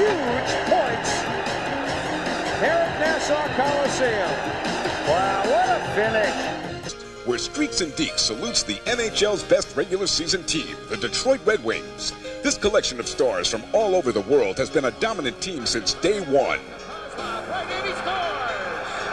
huge points here at Nassau Coliseum. Wow, what a finish. Where Streaks and Deeks salutes the NHL's best regular season team, the Detroit Red Wings. This collection of stars from all over the world has been a dominant team since day one.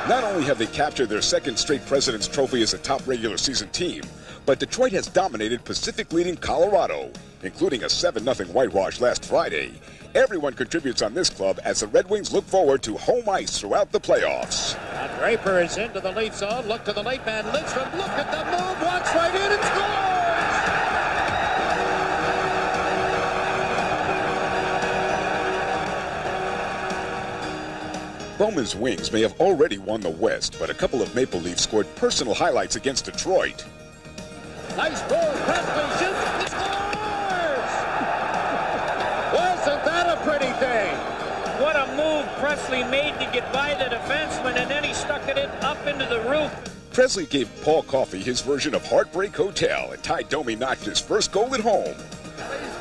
Not only have they captured their second straight President's Trophy as a top regular season team, but Detroit has dominated Pacific-leading Colorado, including a 7-0 whitewash last Friday. Everyone contributes on this club as the Red Wings look forward to home ice throughout the playoffs. Now Draper is into the lead zone. Look to the late man. Lidstrom, look at the move. Walks right in and scores! Bowman's Wings may have already won the West, but a couple of Maple Leafs scored personal highlights against Detroit. Nice goal. Presley shoots and scores! Wasn't that a pretty thing? What a move Presley made to get by the defenseman, and then he stuck it up into the roof. Presley gave Paul Coffey his version of Heartbreak Hotel, and Ty Domi knocked his first goal at home.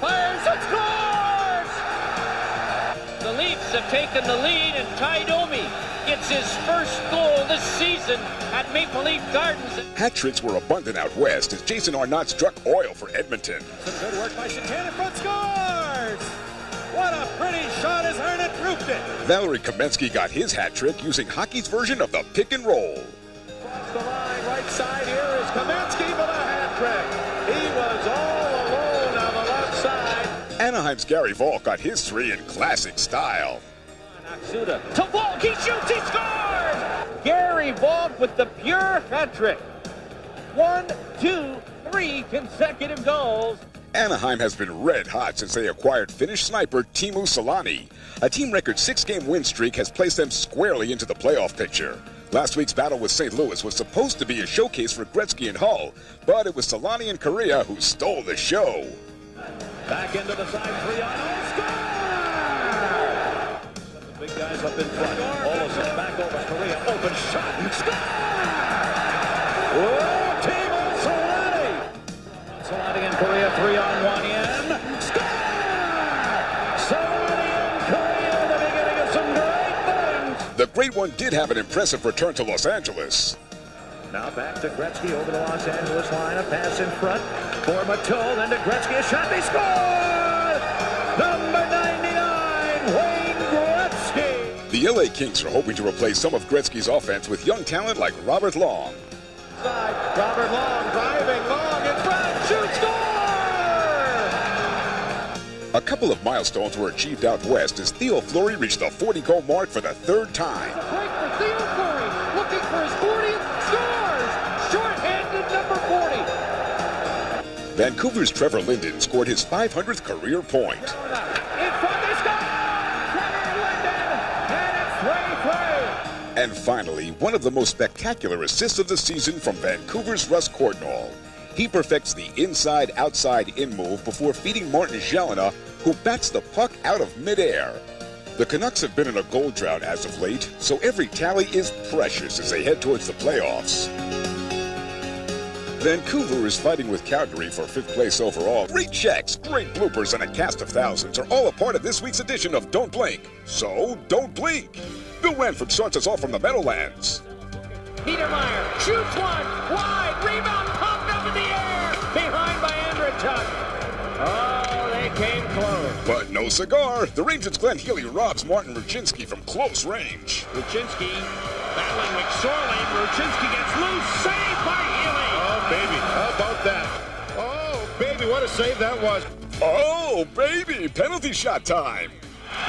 Fires and scores! The Leafs have taken the lead, and Ty Domi gets his first goal this season at Maple Leaf Gardens. Hat-tricks were abundant out west as Jason Arnott struck oil for Edmonton. Some good work by Satan in front, scores! What a pretty shot as Arnott roofed it! Valerie Kamensky got his hat-trick using hockey's version of the pick and roll. Across the line, right side here is Kamensky for the hat-trick. He was all alone on the left side. Anaheim's Gary Volk got his three in classic style. Aksuda to Volk, he shoots, he scores! Gary Volk with the pure hat-trick. 1, 2, 3 consecutive goals. Anaheim has been red hot since they acquired Finnish sniper Teemu Selanne. A team record 6-game win streak has placed them squarely into the playoff picture. Last week's battle with St. Louis was supposed to be a showcase for Gretzky and Hull, but it was Selanne and Korea who stole the show. Back into the side, 3-on, score! The big guys up in front. Olsen back over Korea, open shot, and score! Oh, Teemu Selanne! Selanne and Korea, 3-on-1 in. Score! Selanne and Korea, the beginning of some great things. The Great One did have an impressive return to Los Angeles. Now back to Gretzky over the Los Angeles line. A pass in front for Matteau. Then to Gretzky. A shot. They score! Number 99, Wayne Gretzky. The LA Kings are hoping to replace some of Gretzky's offense with young talent like Robert Long. Side. Robert Long driving. Long in front. Shoot. Score! A couple of milestones were achieved out west as Theo Fleury reached the 40-goal mark for the third time. A break for Theo Fleury. Looking for his 40th. Scores! Short-handed number 40. Vancouver's Trevor Linden scored his 500th career point. In front, they score! Trevor Linden, and it's 3-3. And finally, one of the most spectacular assists of the season from Vancouver's Russ Cordnall. He perfects the inside-outside-in move before feeding Martin Gelinas, who bats the puck out of midair. The Canucks have been in a goal drought as of late, so every tally is precious as they head towards the playoffs. Vancouver is fighting with Calgary for 5th place overall. Great checks, great bloopers, and a cast of thousands are all a part of this week's edition of Don't Blink. So, don't blink. Bill Ranford starts us off from the Meadowlands. Niedermeyer shoots one, wide, rebound, popped up in the air, behind by Andreychuk. Oh, they came close. But no cigar. The Rangers' Glenn Healy robs Martin Ruchinski from close range. Ruchinski battling McSorley. Ruchinski gets loose, saved by Healy. Oh, baby, how about that? Oh, baby, what a save that was. Oh, baby, penalty shot time.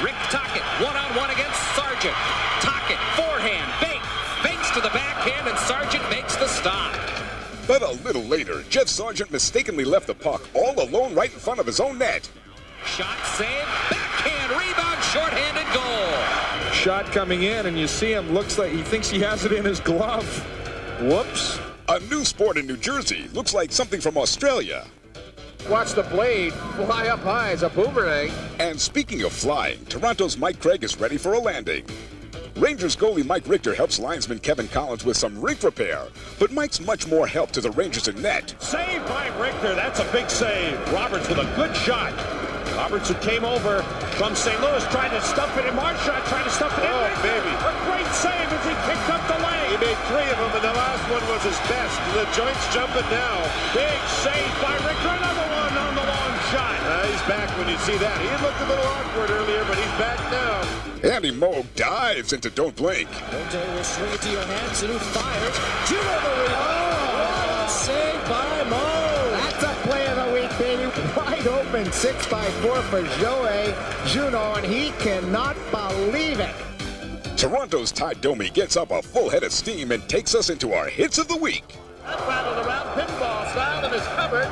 Rick Tocchet, one-on-one against Sargent. Tocchet, forehand, fakes to the backhand, and Sargent makes the stop. But a little later, Jeff Sargent mistakenly left the puck all alone right in front of his own net. Shot save, backhand, rebound, shorthanded goal. Shot coming in, and you see him, looks like he thinks he has it in his glove. Whoops. A new sport in New Jersey. Looks like something from Australia. Watch the blade fly up high as a boomerang. And speaking of flying, Toronto's Mike Craig is ready for a landing. Rangers goalie Mike Richter helps linesman Kevin Collins with some rink repair, but Mike's much more help to the Rangers in net. Saved by Richter. That's a big save. Roberts with a good shot. Robertson came over from St. Louis, tried to stuff it in. Marchand tried to stuff it in. Oh, baby. A great save as he picked up the leg. He made 3 of them, and the last one was his best. The joint's jumping now. Big save by Richter. Another one on the long shot. He's back when you see that. He looked a little awkward earlier, but he's back now. Andy Moog dives into Don't Blink. Jose will swing it to Johansson, who fires. Juno the rebound. Save by Moog. That's a play of the week, baby. Wide open 6x4 for Joey Juno, and he cannot believe it. Toronto's Ty Domi gets up a full head of steam and takes us into our hits of the week. That rattled around pinball style and is covered.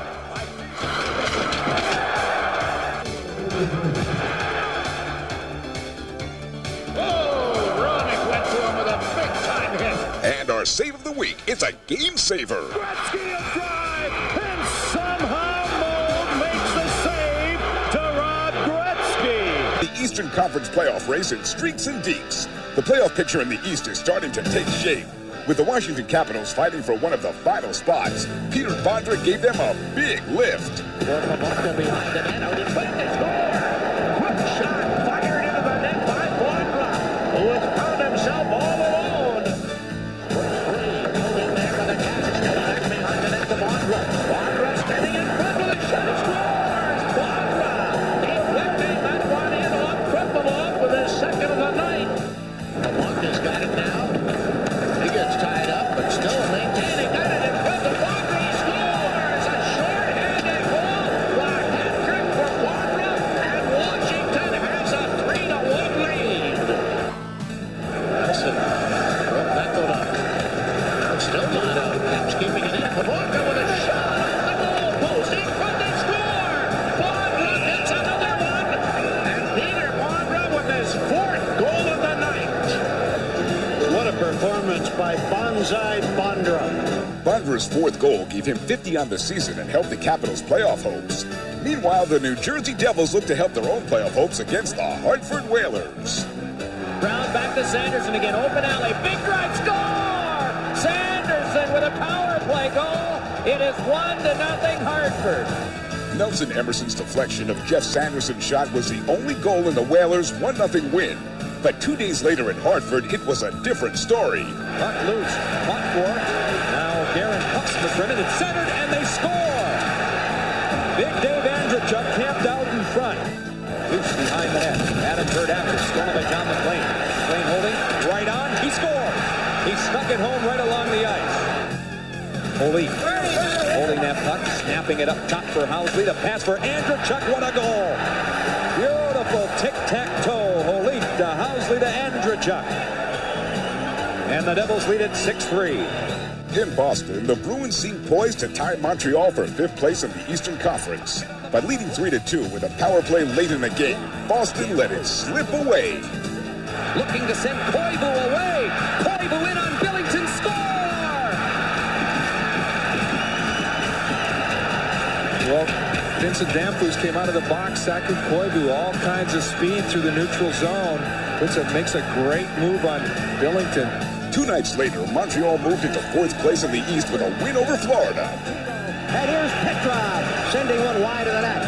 Oh, Ronick went to him with a big-time hit. And our save of the week is a game saver. Gretzky a drive, and somehow Moog makes the save to Rob Gretzky. The Eastern Conference playoff race in streaks and deeps. The playoff picture in the East is starting to take shape. With the Washington Capitals fighting for one of the final spots, Peter Bondra gave them a big lift. Behind the net, out in front, they score! Quick shot fired into the net by Bondra, who has found himself all alone. Building there by the Cats, still back behind the net to Bondra. Bondra standing in front with a shot, he scores! Bondra deflecting that one in on Kripalov with his second of the night. Bondra's got it now. He gets tied up, but still maintaining. Got it in front of Bondra. He scores! A short-handed goal. A hat trick for Bondra, and Washington has a 3-1 lead. Nelson broke that one up. Still not out. Caps keeping it in. Bondra with a shot off the goal post. In front, they score! Bondra hits another one, and Peter Bondra with his 4th goal of the night. What a performance by Bonsai Bondra. Bondra's 4th goal gave him 50 on the season and helped the Capitals' playoff hopes. Meanwhile, the New Jersey Devils look to help their own playoff hopes against the Hartford Whalers. Brown back to Sanderson again. Open alley. Big drive. Score! Sanderson with a power play goal. It is 1-0 Hartford. Nelson Emerson's deflection of Jeff Sanderson's shot was the only goal in the Whalers' 1-0 win. But 2 days later in Hartford, it was a different story. Puck loose. Puck for. Now Darren Puck's defended. It's centered, and they score! Big Dave Andrechuk camped out in front. Loose behind the net. Adam Bird after. Stolen by John McLean. McLean holding. Right on. He scored! He stuck it home right along the ice. Holy holding that puck. Snapping it up top for Housley. The pass for Andrechuk. What a goal! Beautiful tic-tac-toe. Holy to Housley to Andrechuk. And the Devils lead it 6-3. In Boston, the Bruins seem poised to tie Montreal for 5th place in the Eastern Conference. By leading 3-2 with a power play late in the game, Boston let it slip away. Looking to send Koivu away. Koivu in on Billington. Score! Well, Vincent Damphousse came out of the box, sacking Koivu, all kinds of speed through the neutral zone. Makes a great move on Billington. 2 nights later, Montreal moved into 4th place in the East with a win over Florida. And here's Petrov, sending one wide of the net.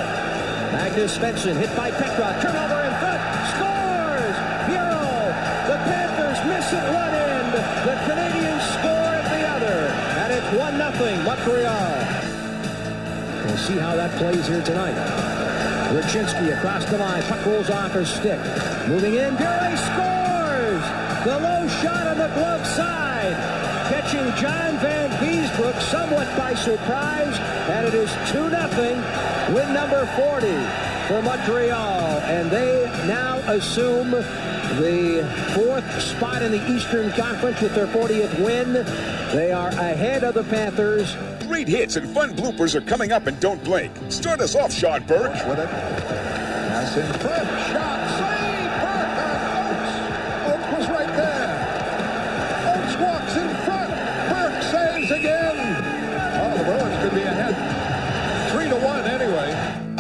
Magnus Svensson hit by Petrov, turnover in front, scores! Bureau, the Panthers miss at one end, the Canadians score at the other, and it's 1-0 Montreal. We'll see how that plays here tonight. Rachinski across the line, puck rolls off her stick. Moving in, Bureau scores! The low shot on the glove side, catching John Van Beesbrook somewhat by surprise, and it is 2-0, win number 40 for Montreal, and they now assume the 4th spot in the Eastern Conference with their 40th win. They are ahead of the Panthers. Great hits and fun bloopers are coming up and Don't Blink. Start us off, Sean Burke. With it. Pass in front. Shot. Save. Burke on Oates. Oates was right there. Oates walks in front. Burke saves again. Oh, the Bruins could be ahead 3-1 anyway.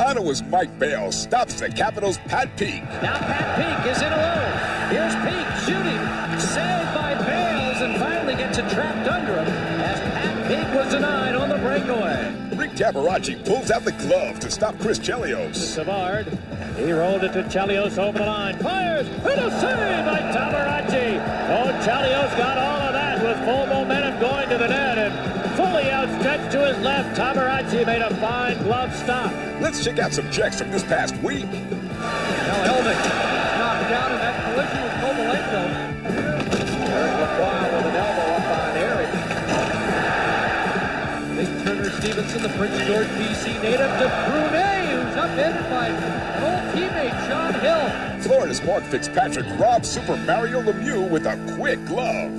Ottawa's Mike Bale stops the Capitals' Pat Peake. Now Pat Peake is in alone. Here's Peake shooting. Saved by Bales, and finally gets it trapped under him as Pat Peake was denied on the breakaway. Rick Tabarachi pulls out the glove to stop Chris Chelios. Savard, he rolled it to Chelios over the line. Fires, and a save by Tabarachi. Oh, Chelios got all of that with full momentum going to the net and fully outstretched to his left. Tabarachi made a fine glove stop. Let's check out some checks from this past week. Now Helmick knocked down in that collision with Kovalenko. Eric Lacroix with an elbow up on Eric. Big Turner Stevenson, the Prince George, BC native, to Brunet, who's upended by an old teammate, John Hill. Florida's Mark Fitzpatrick robs Super Mario Lemieux with a quick glove.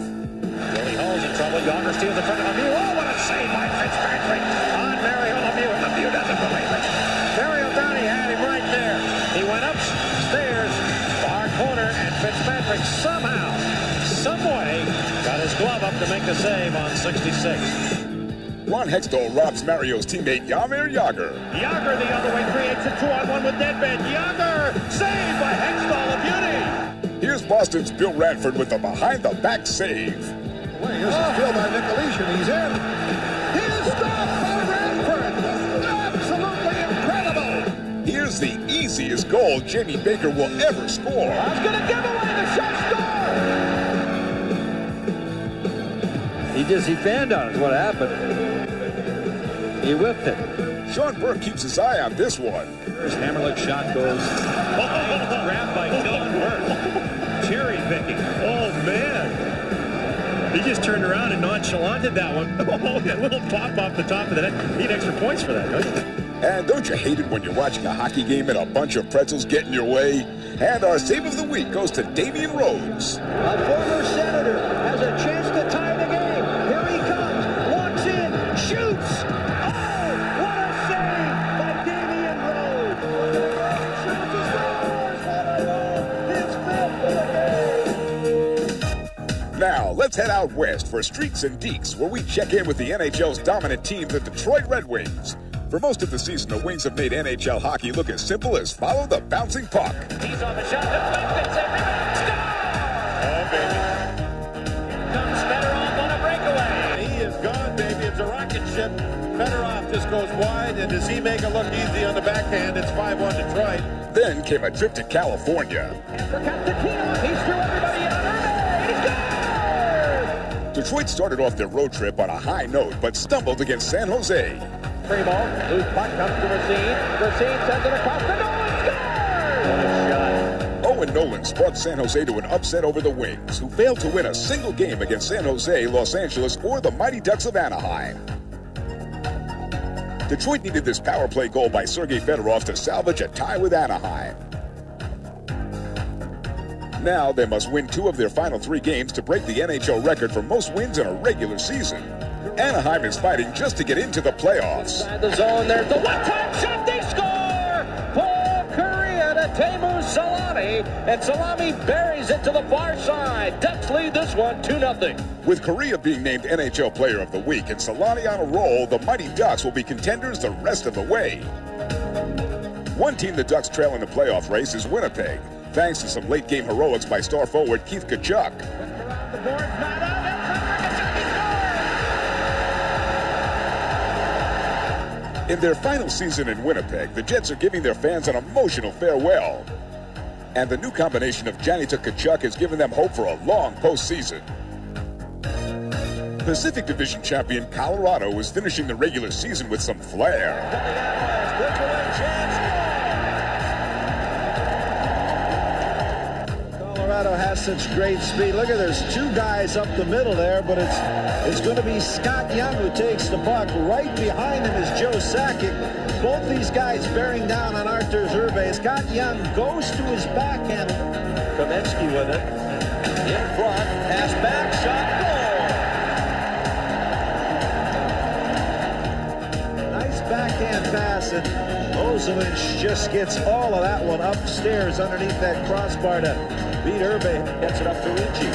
Billy Hall's in trouble. Yager steals in front of Lemieux. Oh, what a save by Fitzpatrick on Mario Lemieux, and Lemieux doesn't believe it. Mario Downey had him right there. He went upstairs, far corner, and Fitzpatrick somehow, someway, got his glove up to make the save on 66. Ron Hextall robs Mario's teammate Jaromir Jagr. Jagr the other way creates a 2-on-1 with Nedved. Jagr saved by Hextall, a beauty. Here's Boston's Bill Radford with a behind-the-back save. Well, here's a steal by Nicoletian. He's in. Here's stopped by Radford. Absolutely incredible. Here's the easiest goal Jamie Baker will ever score. I was going to give away the shot score. He fanned on it is what happened. He whipped it. Sean Burke keeps his eye on this one. First Hammerlick shot goes. Grabbed by Dylan Burke. Cherry picking. Oh, man. He just turned around and nonchalanted that one. Oh, that little pop off the top of the net. Need extra points for that, don't you? And don't you hate it when you're watching a hockey game and a bunch of pretzels get in your way? And our save of the week goes to Damian Rhodes. A former Senator has a chance to tie the game. Here he comes, walks in, shoots. Oh, what a save by Damian Rhodes. Now, let's head out west for Streets and Deeks, where we check in with the NHL's dominant team, the Detroit Red Wings. For most of the season, the Wings have made NHL hockey look as simple as follow the bouncing puck. He's on the shot, deflected, save, rebound, score! Oh, baby. Here comes Fedorov on a breakaway. He is gone, baby. It's a rocket ship. Fedorov just goes wide, and does he make it look easy on the backhand? It's 5-1 Detroit. Then came a trip to California. And for Constantino, he's threw everybody out. He scores! Detroit started off their road trip on a high note, but stumbled against San Jose. Primo, loose puck comes to Racine. Racine sends it across the Nolan. Scores! What a shot. Owen Nolan brought San Jose to an upset over the Wings, who failed to win a single game against San Jose, Los Angeles, or the Mighty Ducks of Anaheim. Detroit needed this power play goal by Sergei Fedorov to salvage a tie with Anaheim. Now they must win 2 of their final 3 games to break the NHL record for most wins in a regular season. Anaheim is fighting just to get into the playoffs. Inside the zone, there's the one-time shot, they score! Paul Kariya to Teemu Salami, and Salami buries it to the far side. Ducks lead this one 2-0. With Kariya being named NHL Player of the Week and Salami on a roll, the Mighty Ducks will be contenders the rest of the way. One team the Ducks trail in the playoff race is Winnipeg, thanks to some late-game heroics by star forward Keith Tkachuk. The board's not out. In their final season in Winnipeg, the Jets are giving their fans an emotional farewell. And the new combination of Janik Tkachuk has given them hope for a long postseason. Pacific Division champion Colorado is finishing the regular season with some flair. Colorado has such great speed. Look at, there's 2 guys up the middle there, but it's going to be Scott Young who takes the puck. Right behind him is Joe Sakic. Both these guys bearing down on Arthur Zerbe. Scott Young goes to his backhand. Kamensky with it. In front, pass back, shot, goal! Nice backhand pass, and Ozolinsh just gets all of that one upstairs underneath that crossbar to beat Irbe. Gets it up to Ricci.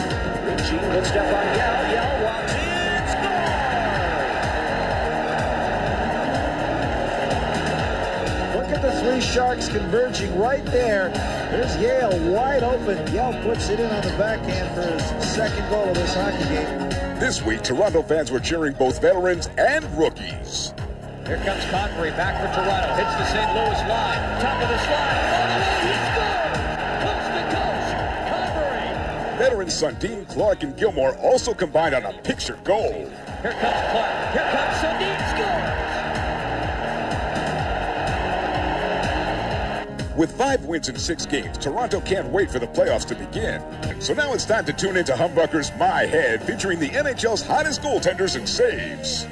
Ricci with Stefan Yell. Yell walks in, scores! Look at the 3 Sharks converging right there. There's Yale wide open. Yell puts it in on the backhand for his 2nd goal of this hockey game. This week, Toronto fans were cheering both veterans and rookies. Here comes Convery, back for Toronto. Hits the St. Louis line. Top of the slide. All the way, he scores! Coast to coast, Convery. Veterans Sundin, Clark, and Gilmore also combined on a picture goal. Here comes Clark. Here comes Sundin. Scores! With 5 wins in 6 games, Toronto can't wait for the playoffs to begin. So now it's time to tune into Humbucker's My Head, featuring the NHL's hottest goaltenders and saves.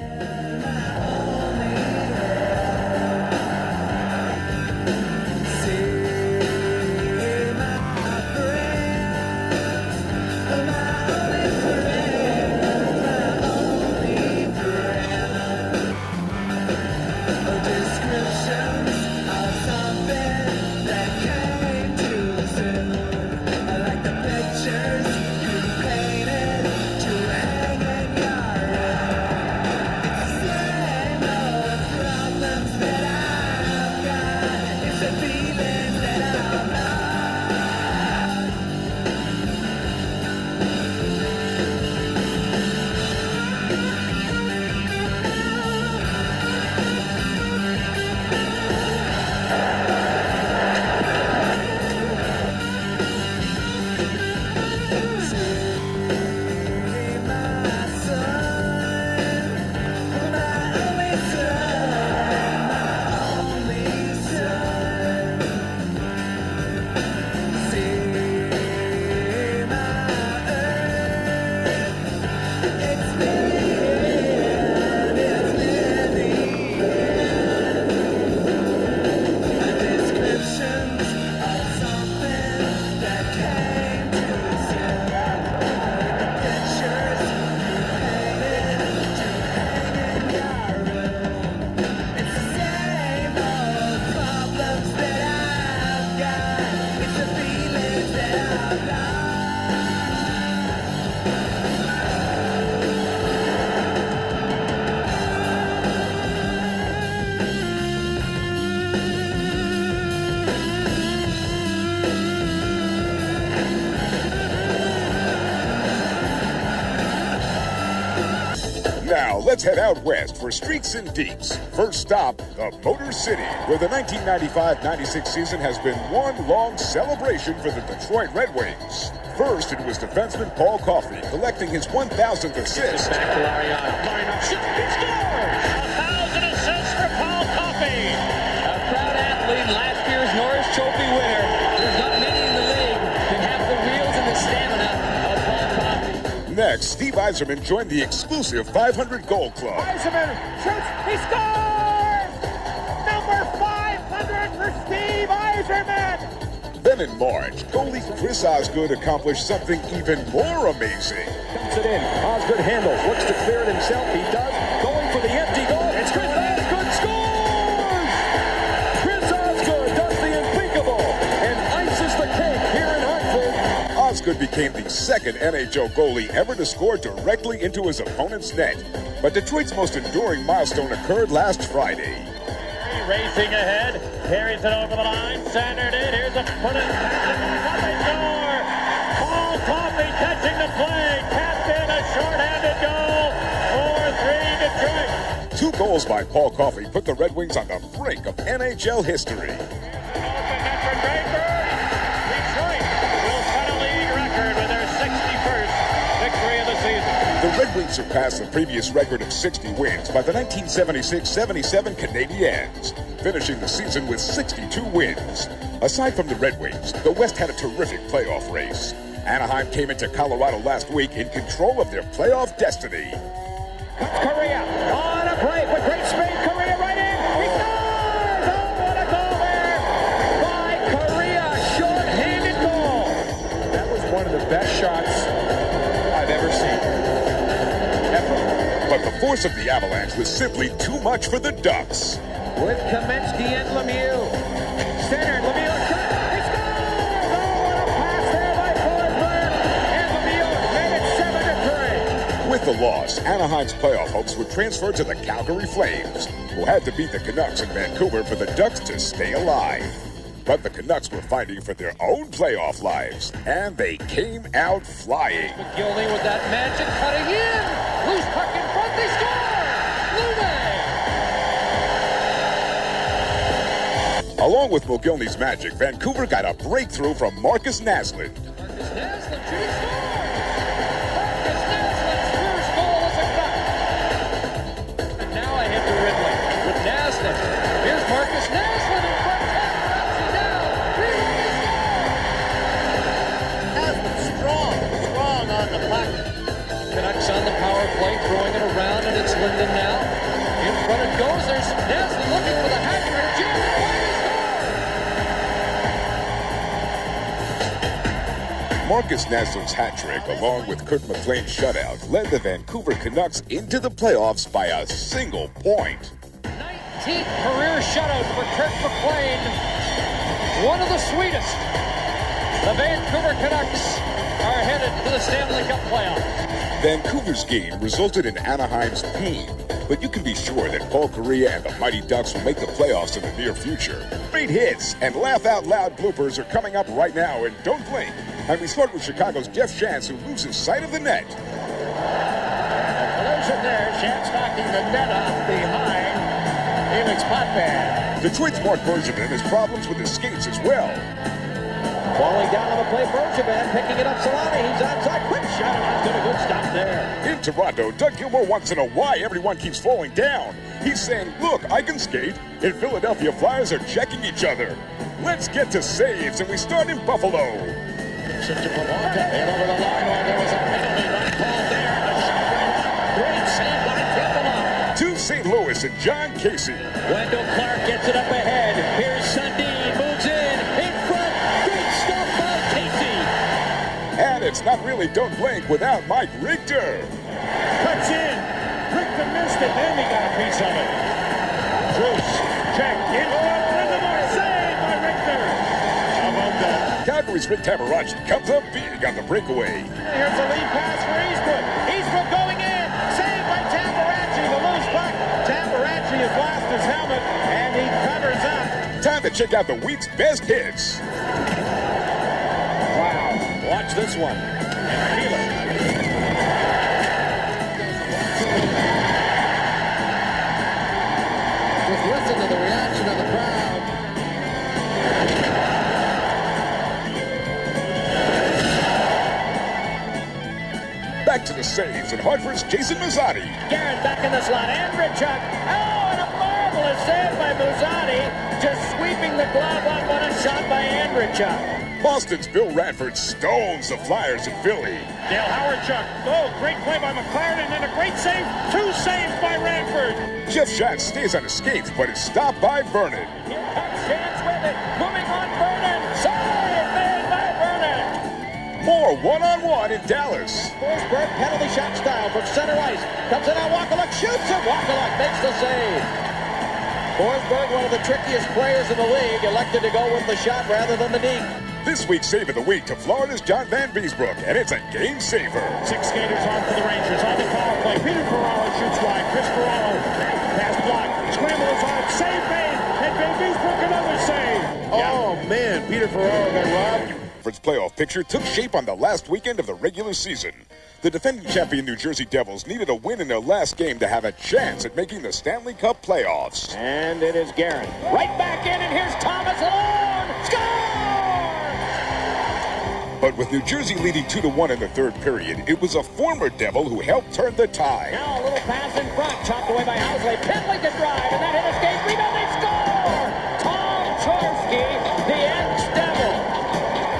Now, let's head out west for Streets and Deeps. First stop, the Motor City, where the 1995-96 season has been one long celebration for the Detroit Red Wings. First, it was defenseman Paul Coffey collecting his 1,000th assist. Back to Ariana. Lineup shot. He scores! 1,000 assists for Paul Coffey. A proud athlete, last year's Norris Trophy winner. There's not many in the league that have the wheels and the stamina of Paul Coffey. Next, Steve Yzerman joined the exclusive 500 Goal Club. Yzerman shoots. He scores! Number 500 for Steve Yzerman. Then in March, goalie Chris Osgood accomplished something even more amazing. Dumps it in. Osgood handles. Looks to clear it himself. He does. Going for the empty goal. It's Chris Osgood scores! Chris Osgood does the unthinkable and ices the cake here in Hartford. Osgood became the second NHL goalie ever to score directly into his opponent's net. But Detroit's most enduring milestone occurred last Friday. Racing ahead, carries it over the line, centered it, here's a put in, Coffey score! Paul Coffey catching the play, tapped in a short-handed goal, 4-3 Detroit. 2 goals by Paul Coffey put the Red Wings on the brink of NHL history. Detroit will set a league record with their 61st victory of the season. The Red Wings surpassed the previous record of 60 wins by the 1976-77 Canadiens, finishing the season with 62 wins. Aside from the Red Wings, the West had a terrific playoff race. Anaheim came into Colorado last week in control of their playoff destiny. Correa on a break with great speed. Correa right in. He scores! Oh, what a goal there by Correa. Short-handed goal. That was one of the best shots I've ever seen. But the force of the Avalanche was simply too much for the Ducks. With Kamensky and Lemieux. Centered, Lemieux shot. He scores! Oh, what a pass there by Forsberg. And Lemieux made it 7-3. With the loss, Anaheim's playoff hopes were transferred to the Calgary Flames, who had to beat the Canucks in Vancouver for the Ducks to stay alive. But the Canucks were fighting for their own playoff lives, and they came out flying. McGillney with that magic cutting in. Loose puck in front, they score! Lune! Along with Mogilny's magic, Vancouver got a breakthrough from Marcus Naslund. Marcus Naslund shooting scores! Marcus Nasland's first goal is a cut. And now I head to Ridley with Naslund. Here's Marcus Naslund in front. Tamaracci down. Ridley scores! Naslund strong on the puck. Canucks on the power play, throwing it around, and it's Linden now. In front it goes. There's Naslund looking for the hat trick. Jim White scores! Marcus Naslund's hat trick, along with Kurt McLean's shutout, led the Vancouver Canucks into the playoffs by a single point. 19th career shutout for Kurt McLean. One of the sweetest. The Vancouver Canucks are headed to the Stanley Cup playoffs. Vancouver's game resulted in Anaheim's pain, but you can be sure that Paul Kariya and the Mighty Ducks will make the playoffs in the near future. Great hits and laugh-out-loud bloopers are coming up right now, and don't blink. And we start with Chicago's Jeff Shantz, who loses sight of the net. Collision there. Shantz knocking the net off behind Felix Potvin. Detroit's Mark Bergevin has problems with his skates as well. Falling down on the play, Bergevin picking it up. Solani, he's onside. Quick shot, and that's got a good stop there. In Toronto, Doug Gilmour wants to know why everyone keeps falling down. He's saying, look, I can skate. In Philadelphia, Flyers are checking each other. Let's get to saves, and we start in Buffalo. To Pavelka, and over the line, there was a penalty not called there. The shot went up. Great save by Kempeloff. To St. Louis and John Casey. Wendell Clark gets it up ahead. Here's Sundin, moves in front. Great stuff by Casey. And it's not really Don't Blink without Mike Richter. Cuts in. Richter missed it. Then he got a piece of it. Bruce, check. In front. Lindemore saved by Richter. How about that? Calgary's Rick Tamaracci comes up big on the breakaway. Here's the lead pass for Eastbrook. Eastbrook going in. Saved by Tamaracci. The loose puck. Tamaracci has lost his helmet, and he covers up. Time to check out the week's best hits. Wow. Watch this one. And feel it. Just listen to the reaction of the crowd. Back to the saves, and Hartford's Jason Mazzotti. Garrett back in the slot. Andrichuk. Oh, and a marvelous save by Mazzotti. Just sweeping the glove up on a shot by Andrichuk. Boston's Bill Ranford stones the Flyers in Philly. Dale Howardchuk. Oh, great play by McLaren, and a great save. 2 saves by Ranford. Jeff Shantz stays on his skates, but is stopped by Vernon. Here comes Shantz with it. Moving on Vernon. Save made by Vernon. More one-on-one in Dallas. Forsberg, penalty shot style from center ice. Comes in on Wakaluk, shoots it. Wakaluk makes the save. Forsberg, one of the trickiest players in the league, elected to go with the shot rather than the deke. This week's Save of the Week to Florida's John Van Beesbrook, and it's a game saver. 6 skaters on for the Rangers on the power play. Peter Ferraro shoots wide. Chris Ferraro, pass blocked. Scramble is on. Save made. And Van Beesbrook another save. Oh, man. Peter Ferraro got robbed. Its playoff picture took shape on the last weekend of the regular season. The defending champion New Jersey Devils needed a win in their last game to have a chance at making the Stanley Cup playoffs. And it is Guerin. Right back in, and here's Thomas alone. Score! But with New Jersey leading 2-1 in the third period, it was a former Devil who helped turn the tide. Now a little pass in front, chopped away by Housley. Penley to drive, and that hit escape. Rebound, they score! Tom Chorsky, the ex-Devil,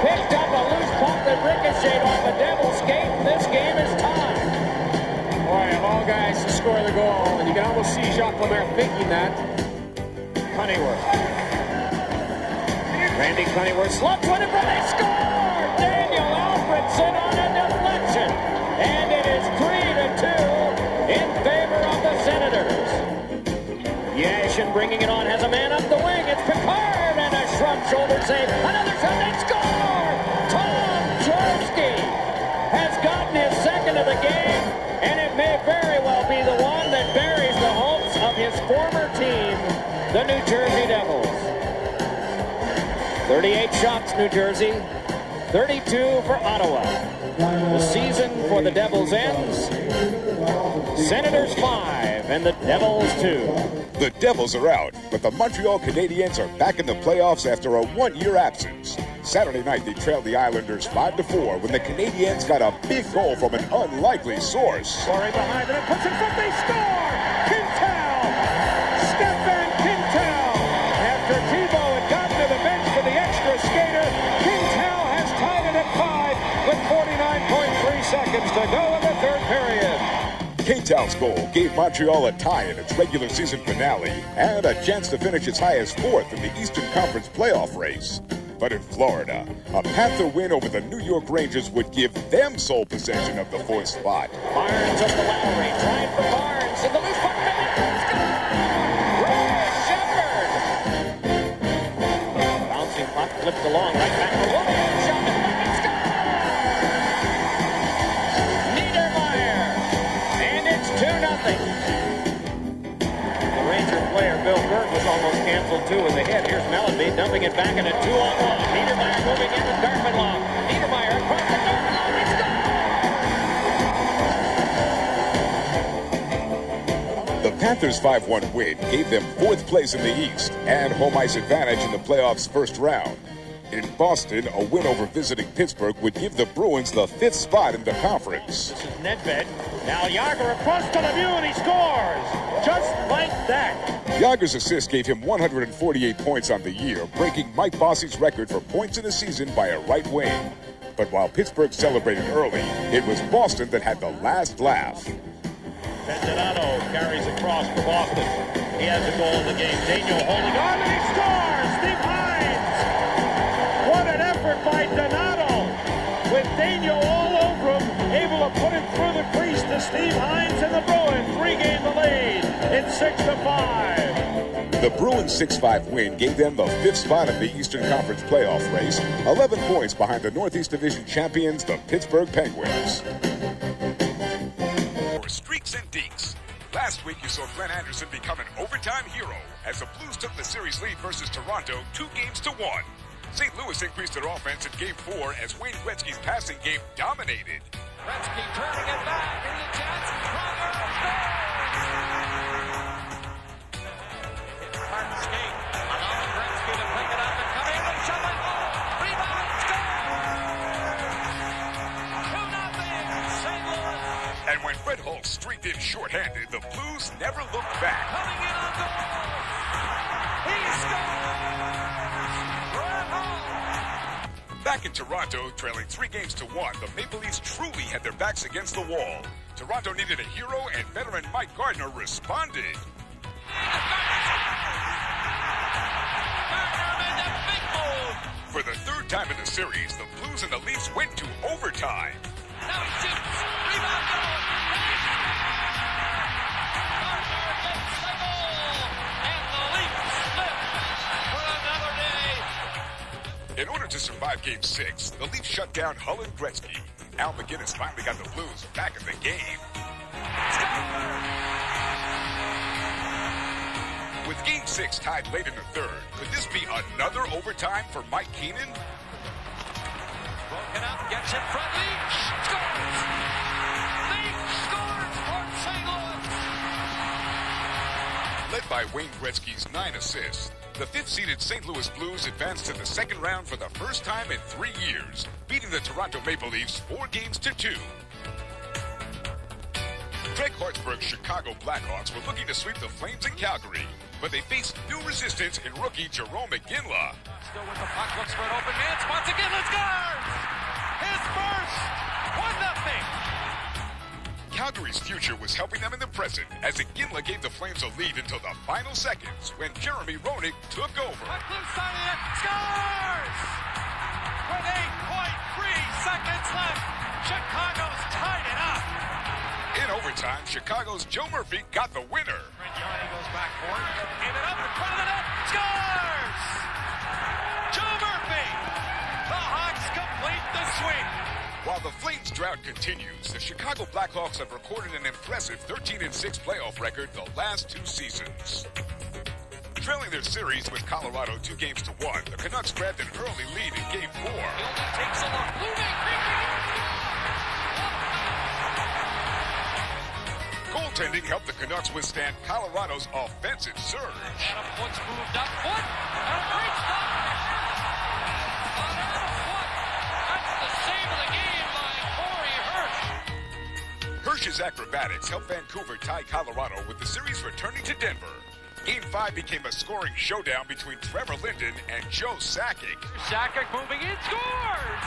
picked up a loose puck that ricocheted off a Devil skate, and this game is tied. Boy, of all guys to score the goal, and you can almost see Jacques Lemaire thinking that. Cunningham. Randy Cunningham slumps one in front, they score! Daniel Alfredson on a deflection, and it is 3-2 in favor of the Senators. Yashin bringing it on, has a man up the wing, it's Picard, and a shrug shoulder save, another shot, they score! Tom Chorsky has gotten his second of the game, and it may very well be the one that buries the hopes of his former team, the New Jersey Devils. 38 shots, New Jersey. 32 for Ottawa. The season for the Devils ends. Senators 5 and the Devils 2. The Devils are out, but the Montreal Canadiens are back in the playoffs after a one-year absence. Saturday night, they trailed the Islanders 5-4 when the Canadiens got a big goal from an unlikely source. Scoring behind them, puts in front, they score! Quintal! Stefan Quintal! After Thibault had gotten to the bench for the extra skater, Quintal has tied it at 5 with 49.3 seconds to go in the third period. Quintal's goal gave Montreal a tie in its regular season finale and a chance to finish as high as 4th in the Eastern Conference playoff race. But in Florida, a Panther win over the New York Rangers would give them sole possession of the 4th spot. Barnes up to Lowry, trying for Barnes, and the loose puck Ray Shepherd! Bouncing puck flipped along, right back for Williams, shot the puck and scores! Niedermeyer, and it's 2-0. The Ranger player, Bill Berg, was almost canceled too in the hit. Here's Mellanby dumping it back in a 2-on-1. Niedermeyer moving in with Darfenlaw. Niedermeyer across the Darfenlaw. The Panthers' 5-1 win gave them 4th place in the East and home ice advantage in the playoffs' first round. In Boston, a win over visiting Pittsburgh would give the Bruins the 5th spot in the conference. This is Nedved. Now Jágr across to Lemieux and he scores! Just like that. Jágr's assist gave him 148 points on the year, breaking Mike Bossy's record for points in a season by a right wing. But while Pittsburgh celebrated early, it was Boston that had the last laugh. Donato carries across for Boston. He has a goal in the game. Daniel holding on and he scores! Steve Hines! What an effort by Donato! With Daniel all over him, able to put him through the crease to Steve Hines and the Bruins. 3-game lead. It's 6-5. The Bruins' 6-5 win gave them the 5th spot in the Eastern Conference playoff race, 11 points behind the Northeast Division champions, the Pittsburgh Penguins. For Streaks and Deeks, last week you saw Glenn Anderson become an overtime hero as the Blues took the series lead versus Toronto 2-1. St. Louis increased their offense in Game 4 as Wayne Gretzky's passing game dominated. Gretzky turning it back. Here's a chance. Pronger scores! Hard skate. Allow Gretzky to pick it up and come in and shove it. Rebound. Score! 2-0 St. Louis. And when Fred Hull streaked in shorthanded, the Blues never looked back. Coming in on goal. He scores! Brett Hull. Back in Toronto, trailing 3-1, the Maple Leafs truly had their backs against the wall. Toronto needed a hero, and veteran Mike Gardner responded. Gardner made the big move. For the 3rd time in the series, the Blues and the Leafs went to overtime. Now he shoots. Rebound goal. Gardner gets the goal. And the Leafs live for another day. In order to survive Game 6, the Leafs shut down Hull and Gretzky. Al McGinnis finally got the Blues back in the game. With Game 6 tied late in the 3rd, could this be another overtime for Mike Keenan? Broken up, gets in front, Leach scores! Leach scores for St. Louis! Led by Wayne Gretzky's 9 assists, the 5th-seeded St. Louis Blues advanced to the second round for the first time in 3 years, beating the Toronto Maple Leafs 4-2. Craig Hartsburg's Chicago Blackhawks were looking to sweep the Flames in Calgary, but they faced new resistance in rookie Jerome McGinley. Still with the puck, looks for an open man, spots McGinley, scores! His first! 1-0! Calgary's future was helping them in the present as McGinley gave the Flames a lead until the final seconds when Jeremy Roenick took over. Puck loose on it, scores! With 8.3 seconds left, Chicago's tied it up. In overtime, Chicago's Joe Murphy got the winner. Johnny goes back for it, gave it up in front of the net, scores! Joe Murphy! The Hawks complete the sweep. While the Flames drought continues, the Chicago Blackhawks have recorded an impressive 13-6 playoff record the last 2 seasons. Trailing their series with Colorado 2-1, the Canucks grabbed an early lead in Game 4. Gilden takes a look. Moving, creeping. Goaltending helped the Canucks withstand Colorado's offensive surge. Adam Foote's moved up. Foot! And a great stop! On Adam Foote! That's the save of the game by Corey Hirsch. Hirsch's acrobatics helped Vancouver tie Colorado with the series returning to Denver. Game 5 became a scoring showdown between Trevor Linden and Joe Sakic. Sakic moving in, scores!